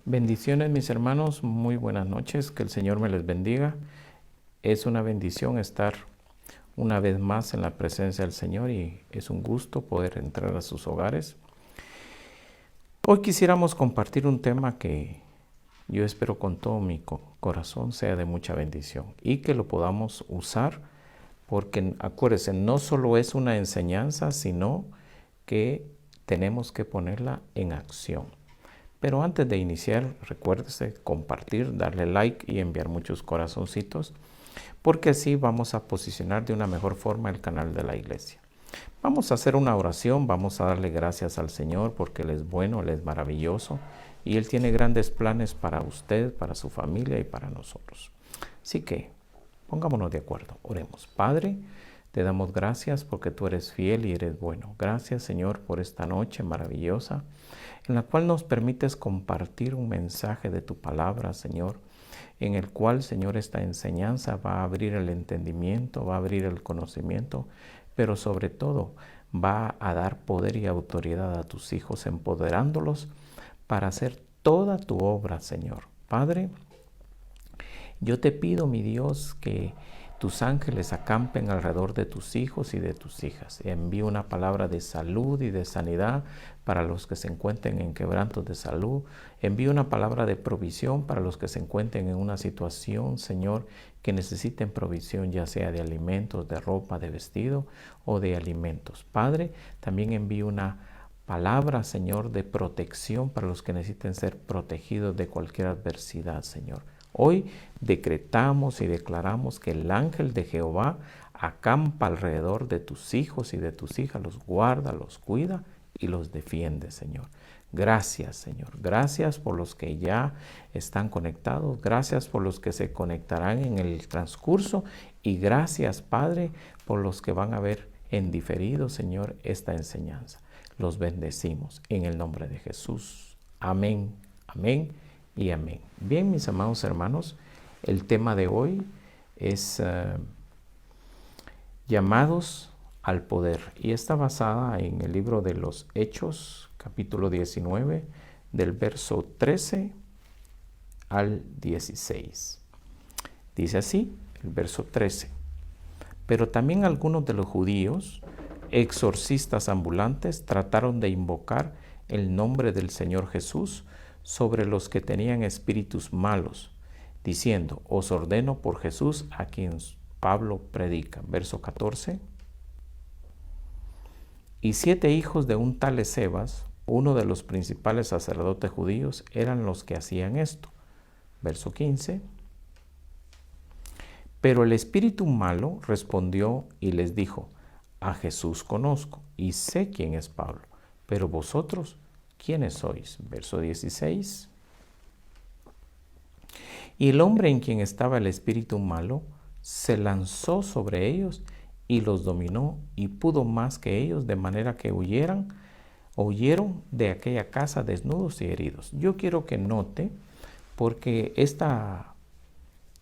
Bendiciones mis hermanos, muy buenas noches, que el Señor me les bendiga. Es una bendición estar una vez más en la presencia del Señor y es un gusto poder entrar a sus hogares. Hoy quisiéramos compartir un tema que yo espero con todo mi corazón sea de mucha bendición y que lo podamos usar porque acuérdense, no solo es una enseñanza, sino que tenemos que ponerla en acción. Pero antes de iniciar, recuérdese compartir, darle like y enviar muchos corazoncitos, porque así vamos a posicionar de una mejor forma el canal de la iglesia. Vamos a hacer una oración, vamos a darle gracias al Señor porque Él es bueno, Él es maravilloso y Él tiene grandes planes para usted, para su familia y para nosotros. Así que pongámonos de acuerdo, oremos. Padre, te damos gracias porque tú eres fiel y eres bueno. Gracias, Señor, por esta noche maravillosa en la cual nos permites compartir un mensaje de tu palabra, Señor, en el cual, Señor, esta enseñanza va a abrir el entendimiento, va a abrir el conocimiento, pero sobre todo va a dar poder y autoridad a tus hijos, empoderándolos para hacer toda tu obra, Señor. Padre, yo te pido, mi Dios, que tus ángeles acampen alrededor de tus hijos y de tus hijas. Envío una palabra de salud y de sanidad para los que se encuentren en quebrantos de salud. Envío una palabra de provisión para los que se encuentren en una situación, Señor, que necesiten provisión, ya sea de alimentos, de ropa, de vestido o de alimentos. Padre, también envío una palabra, Señor, de protección para los que necesiten ser protegidos de cualquier adversidad, Señor. Hoy decretamos y declaramos que el ángel de Jehová acampa alrededor de tus hijos y de tus hijas, los guarda, los cuida y los defiende, Señor. Gracias, Señor. Gracias por los que ya están conectados. Gracias por los que se conectarán en el transcurso. Y gracias, Padre, por los que van a ver en diferido, Señor, esta enseñanza. Los bendecimos en el nombre de Jesús. Amén, amén y amén. Bien, mis amados hermanos, el tema de hoy es llamados al poder y está basada en el libro de los Hechos, capítulo 19, del verso 13 al 16. Dice así, el verso 13. Pero también algunos de los judíos, exorcistas ambulantes, trataron de invocar el nombre del Señor Jesús sobre los que tenían espíritus malos, diciendo, os ordeno por Jesús a quien Pablo predica. Verso 14. Y 7 hijos de un tal Escevas, uno de los principales sacerdotes judíos, eran los que hacían esto. Verso 15. Pero el espíritu malo respondió y les dijo, a Jesús conozco y sé quién es Pablo, pero vosotros, ¿quiénes sois? Verso 16. Y el hombre en quien estaba el espíritu malo se lanzó sobre ellos y los dominó y pudo más que ellos, de manera que huyeron de aquella casa desnudos y heridos. Yo quiero que note, porque esta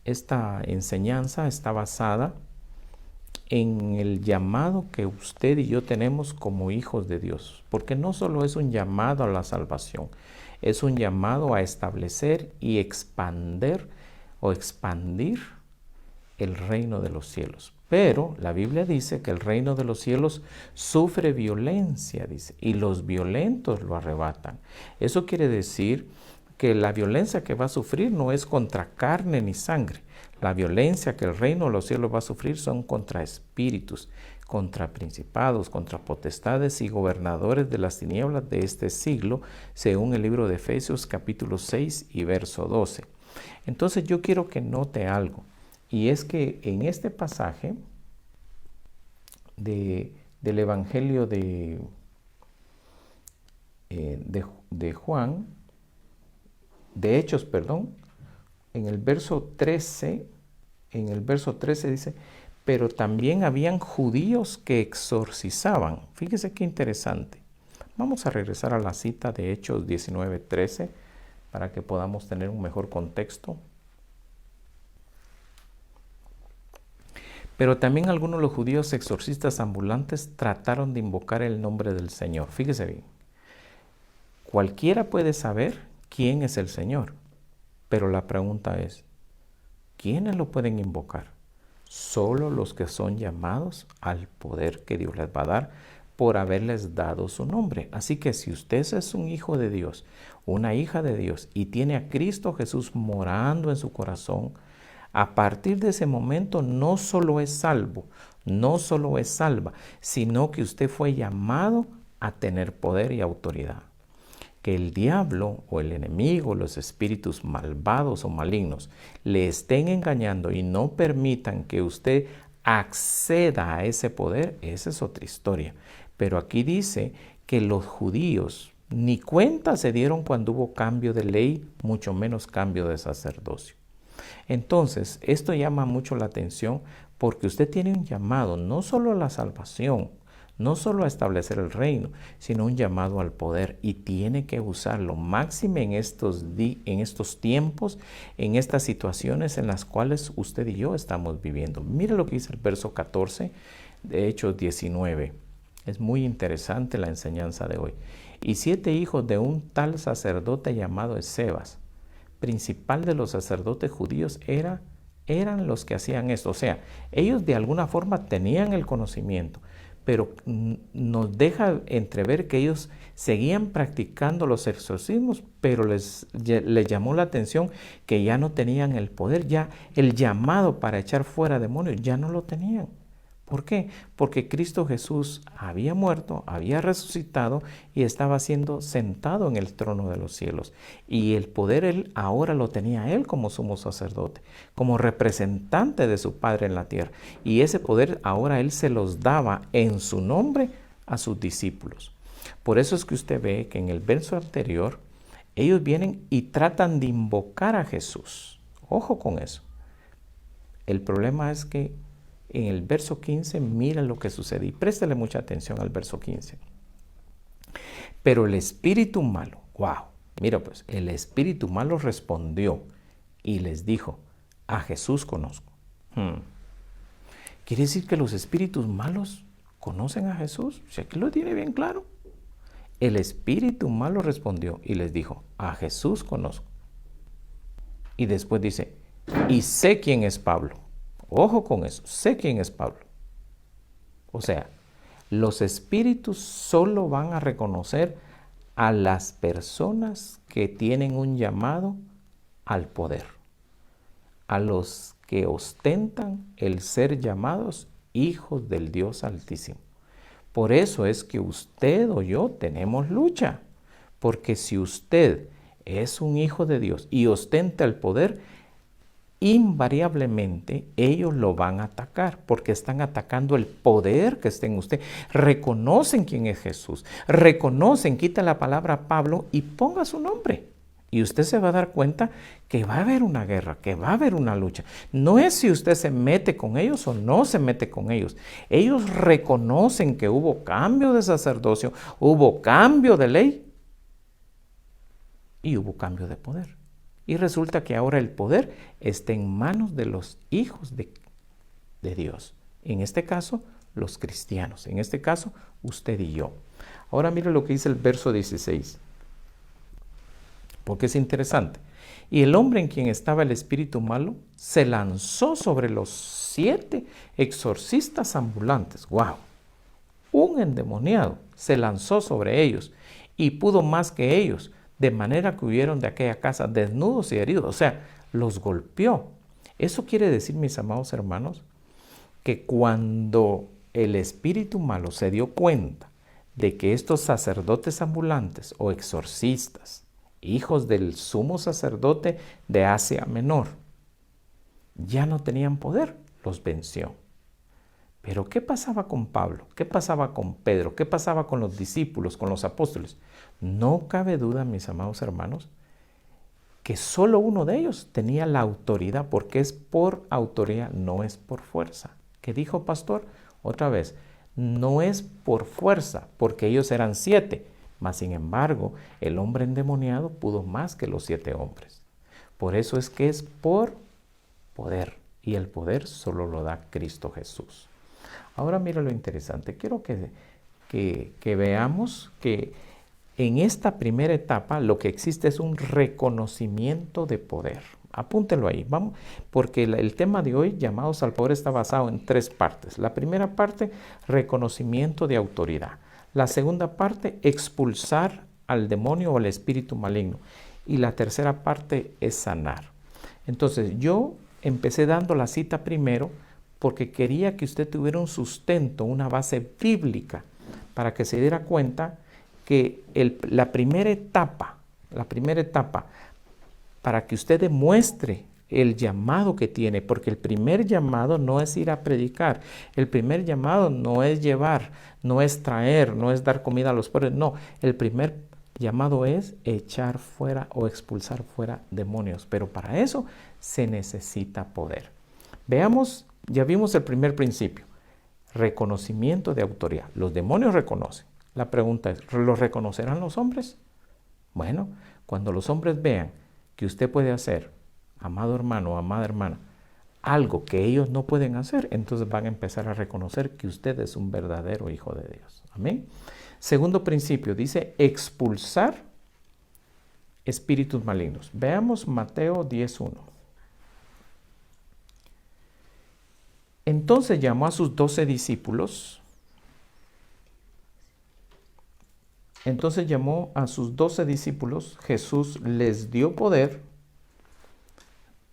enseñanza está basada en el llamado que usted y yo tenemos como hijos de Dios, porque no solo es un llamado a la salvación, es un llamado a establecer y expandir el reino de los cielos. Pero la Biblia dice que el reino de los cielos sufre violencia, dice, y los violentos lo arrebatan. Eso quiere decir que la violencia que va a sufrir no es contra carne ni sangre. La violencia que el reino de los cielos va a sufrir son contra espíritus, contra principados, contra potestades y gobernadores de las tinieblas de este siglo, según el libro de Efesios capítulo 6 y verso 12. Entonces yo quiero que note algo, y es que en este pasaje del Evangelio de Juan, de Hechos, perdón, en el verso 13 dice, pero también habían judíos que exorcizaban. Fíjese qué interesante. Vamos a regresar a la cita de Hechos 19:13 para que podamos tener un mejor contexto. Pero también algunos de los judíos exorcistas ambulantes trataron de invocar el nombre del Señor. Fíjese bien. Cualquiera puede saber quién es el Señor. Pero la pregunta es, ¿quiénes lo pueden invocar? Solo los que son llamados al poder que Dios les va a dar por haberles dado su nombre. Así que si usted es un hijo de Dios, una hija de Dios y tiene a Cristo Jesús morando en su corazón, a partir de ese momento no solo es salvo, no solo es salva, sino que usted fue llamado a tener poder y autoridad. Que el diablo o el enemigo, los espíritus malvados o malignos, le estén engañando y no permitan que usted acceda a ese poder, esa es otra historia. Pero aquí dice que los judíos ni cuenta se dieron cuando hubo cambio de ley, mucho menos cambio de sacerdocio. Entonces, esto llama mucho la atención porque usted tiene un llamado no solo a la salvación, no solo a establecer el reino, sino un llamado al poder y tiene que usarlo máximo en estos tiempos, en estas situaciones en las cuales usted y yo estamos viviendo. Mire lo que dice el verso 14 de Hechos 19. Es muy interesante la enseñanza de hoy. Y 7 hijos de un tal sacerdote llamado Escevas, principal de los sacerdotes judíos, eran los que hacían esto. O sea, ellos de alguna forma tenían el conocimiento, pero nos deja entrever que ellos seguían practicando los exorcismos, pero les llamó la atención que ya no tenían el poder, ya el llamado para echar fuera demonios ya no lo tenían. ¿Por qué? Porque Cristo Jesús había muerto, había resucitado y estaba siendo sentado en el trono de los cielos. Y el poder él ahora lo tenía él como sumo sacerdote, como representante de su Padre en la tierra. Y ese poder ahora él se los daba en su nombre a sus discípulos. Por eso es que usted ve que en el verso anterior ellos vienen y tratan de invocar a Jesús. Ojo con eso. El problema es que en el verso 15, mira lo que sucede y préstele mucha atención al verso 15. Pero el espíritu malo, mira pues, el espíritu malo respondió y les dijo, a Jesús conozco. ¿Quiere decir que los espíritus malos conocen a Jesús? O sea, aquí lo tiene bien claro. El espíritu malo respondió y les dijo, a Jesús conozco. Y después dice, y sé quién es Pablo. Ojo con eso, sé quién es Pablo. O sea, los espíritus solo van a reconocer a las personas que tienen un llamado al poder, a los que ostentan el ser llamados hijos del Dios Altísimo. Por eso es que usted o yo tenemos lucha, porque si usted es un hijo de Dios y ostenta el poder, invariablemente ellos lo van a atacar porque están atacando el poder que está en usted. Reconocen quién es Jesús, reconocen, quita la palabra Pablo y ponga su nombre. Y usted se va a dar cuenta que va a haber una guerra, que va a haber una lucha. No es si usted se mete con ellos o no se mete con ellos. Ellos reconocen que hubo cambio de sacerdocio, hubo cambio de ley y hubo cambio de poder. Y resulta que ahora el poder está en manos de los hijos de Dios. En este caso, los cristianos. En este caso, usted y yo. Ahora mire lo que dice el verso 16. Porque es interesante. Y el hombre en quien estaba el espíritu malo se lanzó sobre los 7 exorcistas ambulantes. Un endemoniado se lanzó sobre ellos y pudo más que ellos, de manera que huyeron de aquella casa desnudos y heridos. O sea, los golpeó. Eso quiere decir, mis amados hermanos, que cuando el espíritu malo se dio cuenta de que estos sacerdotes ambulantes o exorcistas, hijos del sumo sacerdote de Asia Menor, ya no tenían poder, los venció. Pero ¿qué pasaba con Pablo? ¿Qué pasaba con Pedro? ¿Qué pasaba con los discípulos, con los apóstoles? No cabe duda, mis amados hermanos, que solo uno de ellos tenía la autoridad, porque es por autoridad, no es por fuerza. ¿Qué dijo pastor? Otra vez, no es por fuerza, porque ellos eran 7, mas sin embargo, el hombre endemoniado pudo más que los 7 hombres. Por eso es que es por poder, y el poder solo lo da Cristo Jesús. Ahora mira lo interesante, quiero que veamos que En esta primera etapa lo que existe es un reconocimiento de poder. Apúntelo ahí, vamos, porque el tema de hoy, llamados al poder, está basado en 3 partes. La primera parte, reconocimiento de autoridad. La segunda parte, expulsar al demonio o al espíritu maligno. Y la tercera parte es sanar. Entonces, yo empecé dando la cita primero porque quería que usted tuviera un sustento, una base bíblica, para que se diera cuenta que la primera etapa, para que usted demuestre el llamado que tiene, porque el primer llamado no es ir a predicar, el primer llamado no es llevar, no es traer, no es dar comida a los pobres, no, el primer llamado es echar fuera o expulsar fuera demonios, pero para eso se necesita poder. Veamos, ya vimos el primer principio, reconocimiento de autoridad. Los demonios reconocen. La pregunta es, ¿los reconocerán los hombres? Bueno, cuando los hombres vean que usted puede hacer, amado hermano o amada hermana, algo que ellos no pueden hacer, entonces van a empezar a reconocer que usted es un verdadero hijo de Dios. Amén. Segundo principio, dice expulsar espíritus malignos. Veamos Mateo 10:1. Entonces llamó a sus 12 discípulos. Jesús les dio poder.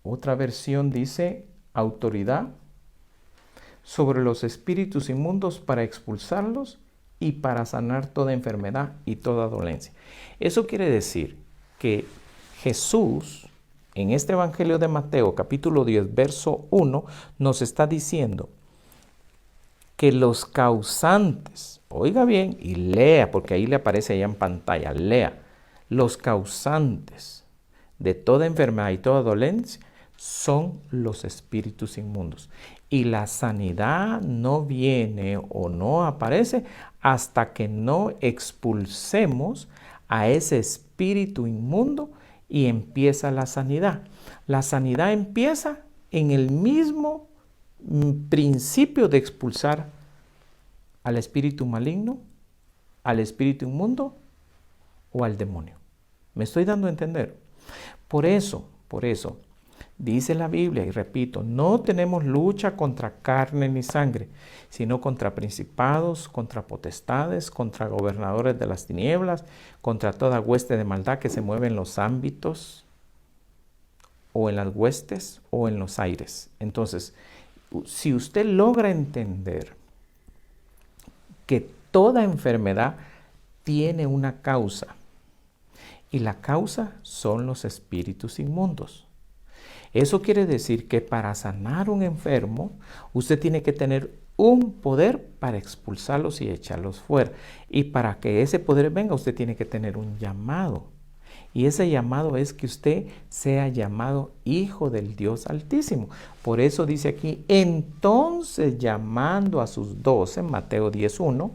Otra versión dice autoridad sobre los espíritus inmundos para expulsarlos y para sanar toda enfermedad y toda dolencia. Eso quiere decir que Jesús, en este Evangelio de Mateo, capítulo 10, verso 1, nos está diciendo que los causantes, oiga bien y lea, porque ahí le aparece allá en pantalla, lea, los causantes de toda enfermedad y toda dolencia son los espíritus inmundos. Y la sanidad no viene o no aparece hasta que no expulsemos a ese espíritu inmundo y empieza la sanidad. La sanidad empieza en el mismo principio de expulsar al espíritu maligno, al espíritu inmundo o al demonio. ¿Me estoy dando a entender? Por eso, dice la Biblia, y repito, no tenemos lucha contra carne ni sangre, sino contra principados, contra potestades, contra gobernadores de las tinieblas, contra toda hueste de maldad que se mueve en los ámbitos, o en las huestes, o en los aires. Entonces, si usted logra entender que toda enfermedad tiene una causa, y la causa son los espíritus inmundos. Eso quiere decir que para sanar un enfermo, usted tiene que tener un poder para expulsarlos y echarlos fuera. Y para que ese poder venga, usted tiene que tener un llamado. Y ese llamado es que usted sea llamado hijo del Dios Altísimo. Por eso dice aquí, entonces llamando a sus 12, Mateo 10:1,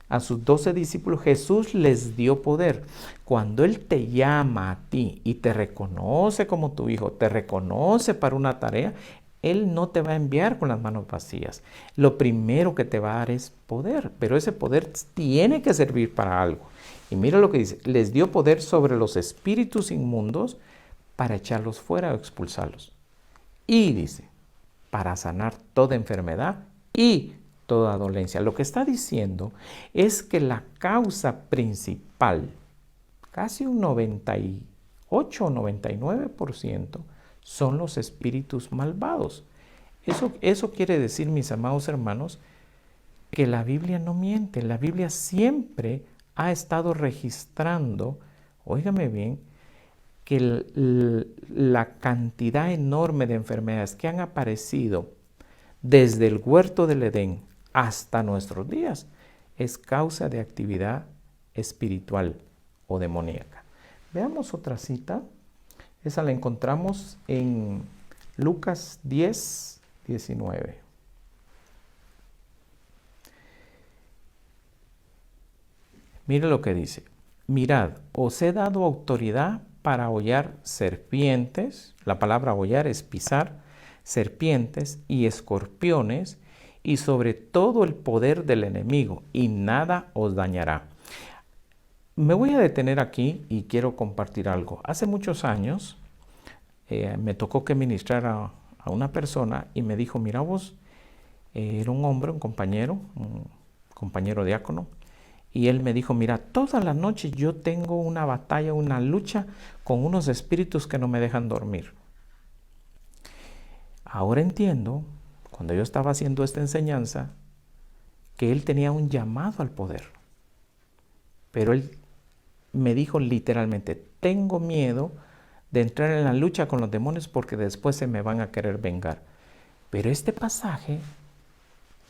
a sus 12 discípulos, Jesús les dio poder. Cuando Él te llama a ti y te reconoce como tu hijo, te reconoce para una tarea, Él no te va a enviar con las manos vacías. Lo primero que te va a dar es poder, pero ese poder tiene que servir para algo. Y mira lo que dice, les dio poder sobre los espíritus inmundos para echarlos fuera o expulsarlos. Y dice, para sanar toda enfermedad y toda dolencia. Lo que está diciendo es que la causa principal, casi un 98 o 99%, son los espíritus malvados. Eso quiere decir, mis amados hermanos, que la Biblia no miente. La Biblia siempre ha estado registrando, óigame bien, que la cantidad enorme de enfermedades que han aparecido desde el huerto del Edén hasta nuestros días es causa de actividad espiritual o demoníaca. Veamos otra cita. Esa la encontramos en Lucas 10:19. Mire lo que dice. Mirad, os he dado autoridad para hollar serpientes. La palabra hollar es pisar. Serpientes y escorpiones y sobre todo el poder del enemigo, y nada os dañará. Me voy a detener aquí y quiero compartir algo. Hace muchos años me tocó que ministrara a una persona y me dijo, mira vos, era un hombre, un compañero diácono, y él me dijo, mira, toda la noche yo tengo una batalla, una lucha con unos espíritus que no me dejan dormir. Ahora entiendo, cuando yo estaba haciendo esta enseñanza, que él tenía un llamado al poder. Pero él me dijo literalmente, tengo miedo de entrar en la lucha con los demonios porque después se me van a querer vengar. Pero este pasaje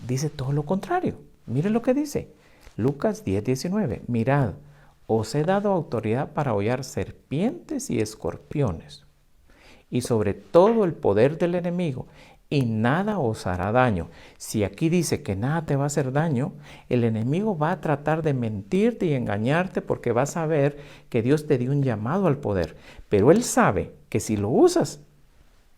dice todo lo contrario. Mire lo que dice. Lucas 10:19. Mirad, os he dado autoridad para hollar serpientes y escorpiones, y sobre todo el poder del enemigo, y nada os hará daño. Si aquí dice que nada te va a hacer daño, el enemigo va a tratar de mentirte y engañarte porque va a saber que Dios te dio un llamado al poder. Pero él sabe que si lo usas,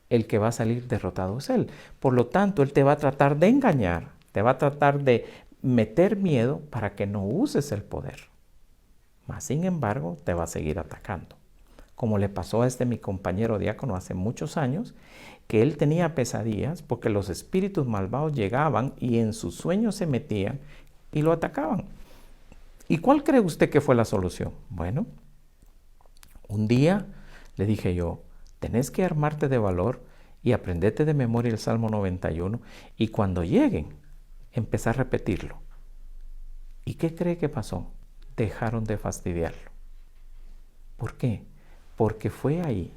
el que va a salir derrotado es él. Por lo tanto, él te va a tratar de engañar, te va a tratar de meter miedo para que no uses el poder. Mas, sin embargo, te va a seguir atacando. Como le pasó a mi compañero diácono hace muchos años, que él tenía pesadillas porque los espíritus malvados llegaban y en sus sueños se metían y lo atacaban. ¿Y cuál cree usted que fue la solución? Bueno, un día le dije yo, tenés que armarte de valor y aprendete de memoria el Salmo 91 y cuando lleguen, empezar a repetirlo. ¿Y qué cree que pasó? Dejaron de fastidiarlo. ¿Por qué? Porque fue ahí,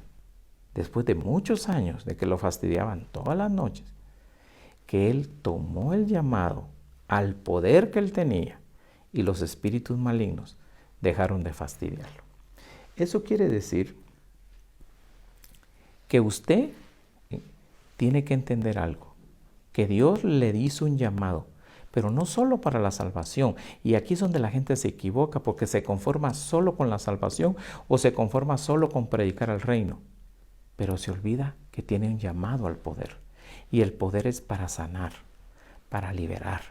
después de muchos años de que lo fastidiaban todas las noches, que él tomó el llamado al poder que él tenía y los espíritus malignos dejaron de fastidiarlo. Eso quiere decir que usted tiene que entender algo, que Dios le hizo un llamado, pero no solo para la salvación. Y aquí es donde la gente se equivoca porque se conforma solo con la salvación o se conforma solo con predicar el reino. Pero se olvida que tiene un llamado al poder. Y el poder es para sanar, para liberar,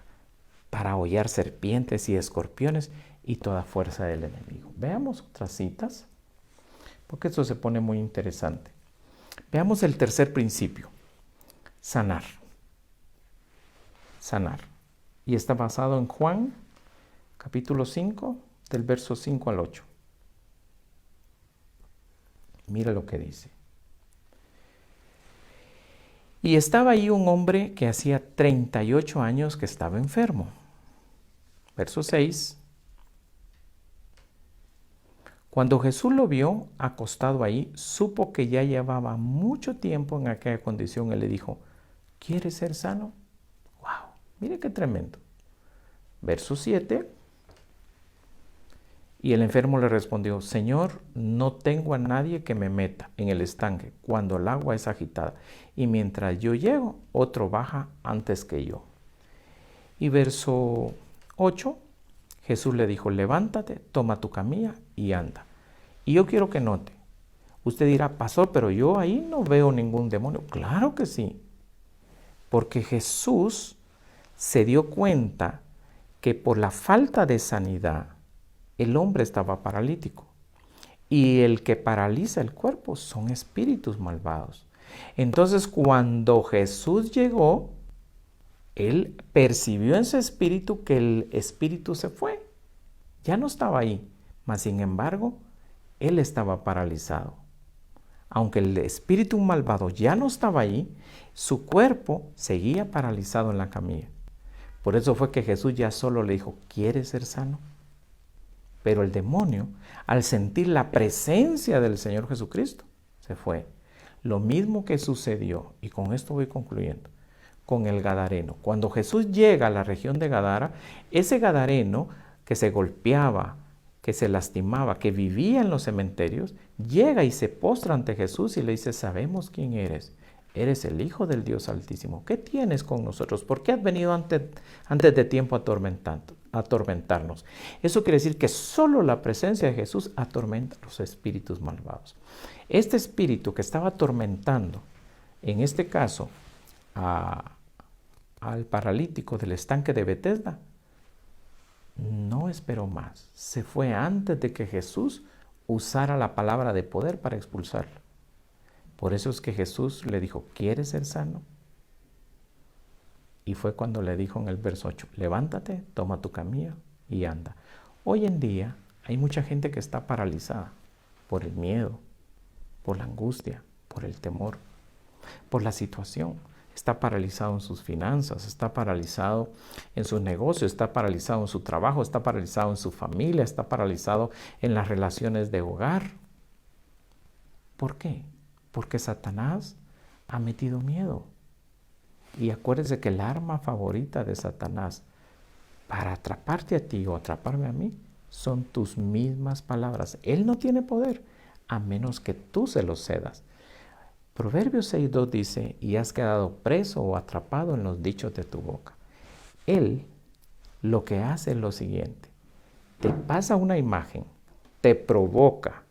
para hollar serpientes y escorpiones y toda fuerza del enemigo. Veamos otras citas, porque esto se pone muy interesante. Veamos el tercer principio, sanar. Sanar. Y está basado en Juan, capítulo 5, del verso 5 al 8. Mira lo que dice. Y estaba ahí un hombre que hacía 38 años que estaba enfermo. Verso 6. Cuando Jesús lo vio acostado ahí, supo que ya llevaba mucho tiempo en aquella condición. Él le dijo, ¿quieres ser sano? ¡Wow! Mire qué tremendo. Verso 7. Y el enfermo le respondió, Señor, no tengo a nadie que me meta en el estanque cuando el agua es agitada, y mientras yo llego, otro baja antes que yo. Y verso 8, Jesús le dijo, levántate, toma tu camilla y anda. Y yo quiero que note, usted dirá, pastor, pero yo ahí no veo ningún demonio. Claro que sí, porque Jesús se dio cuenta que por la falta de sanidad, el hombre estaba paralítico. Y el que paraliza el cuerpo son espíritus malvados. Entonces, cuando Jesús llegó, él percibió en su espíritu que el espíritu se fue. Ya no estaba ahí. Mas, sin embargo, él estaba paralizado. Aunque el espíritu malvado ya no estaba ahí, su cuerpo seguía paralizado en la camilla. Por eso fue que Jesús ya solo le dijo, ¿quieres ser sano? Pero el demonio, al sentir la presencia del Señor Jesucristo, se fue. Lo mismo que sucedió, y con esto voy concluyendo, con el gadareno. Cuando Jesús llega a la región de Gadara, ese gadareno que se golpeaba, que se lastimaba, que vivía en los cementerios, llega y se postra ante Jesús y le dice, sabemos quién eres. Eres el Hijo del Dios Altísimo. ¿Qué tienes con nosotros? ¿Por qué has venido antes de tiempo a atormentarnos? Eso quiere decir que solo la presencia de Jesús atormenta a los espíritus malvados. Este espíritu que estaba atormentando, en este caso, al paralítico del estanque de Betesda, no esperó más. Se fue antes de que Jesús usara la palabra de poder para expulsarlo. Por eso es que Jesús le dijo, ¿quieres ser sano? Y fue cuando le dijo en el verso 8, levántate, toma tu camilla y anda. Hoy en día hay mucha gente que está paralizada por el miedo, por la angustia, por el temor, por la situación. Está paralizado en sus finanzas, está paralizado en sus negocios, está paralizado en su trabajo, está paralizado en su familia, está paralizado en las relaciones de hogar. ¿Por qué? Porque Satanás ha metido miedo. Y acuérdese que el arma favorita de Satanás para atraparte a ti o atraparme a mí son tus mismas palabras. Él no tiene poder a menos que tú se lo cedas. Proverbios 6:2 dice, y has quedado preso o atrapado en los dichos de tu boca. Él lo que hace es lo siguiente, te pasa una imagen, te provoca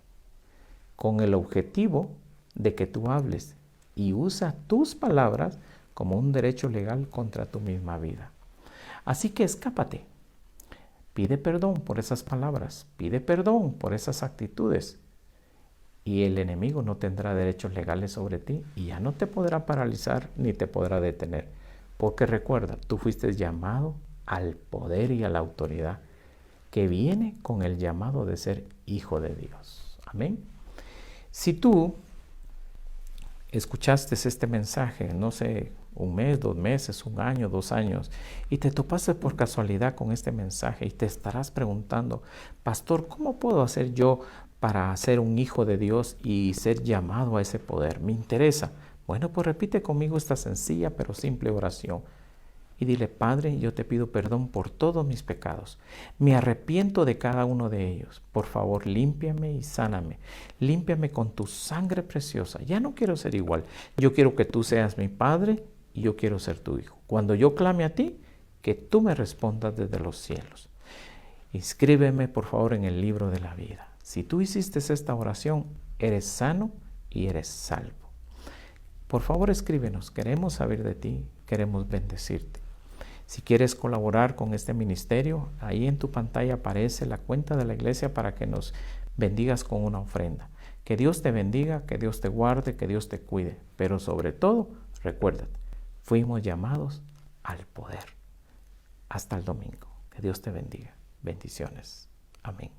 con el objetivo de que tú hables y usa tus palabras como un derecho legal contra tu misma vida. Así que escápate, pide perdón por esas palabras, pide perdón por esas actitudes y el enemigo no tendrá derechos legales sobre ti y ya no te podrá paralizar ni te podrá detener. Porque recuerda, tú fuiste llamado al poder y a la autoridad que viene con el llamado de ser hijo de Dios. Amén. Si tú escuchaste este mensaje, no sé, un mes, 2 meses, 1 año, 2 años, y te topaste por casualidad con este mensaje y te estarás preguntando, pastor, ¿cómo puedo hacer yo para ser un hijo de Dios y ser llamado a ese poder? Me interesa. Bueno, pues repite conmigo esta sencilla pero simple oración. Y dile, Padre, yo te pido perdón por todos mis pecados. Me arrepiento de cada uno de ellos. Por favor, límpiame y sáname. Límpiame con tu sangre preciosa. Ya no quiero ser igual. Yo quiero que tú seas mi Padre y yo quiero ser tu Hijo. Cuando yo clame a ti, que tú me respondas desde los cielos. Inscríbeme, por favor, en el libro de la vida. Si tú hiciste esta oración, eres sano y eres salvo. Por favor, escríbenos. Queremos saber de ti. Queremos bendecirte. Si quieres colaborar con este ministerio, ahí en tu pantalla aparece la cuenta de la iglesia para que nos bendigas con una ofrenda. Que Dios te bendiga, que Dios te guarde, que Dios te cuide. Pero sobre todo, recuérdate, fuimos llamados al poder. Hasta el domingo. Que Dios te bendiga. Bendiciones. Amén.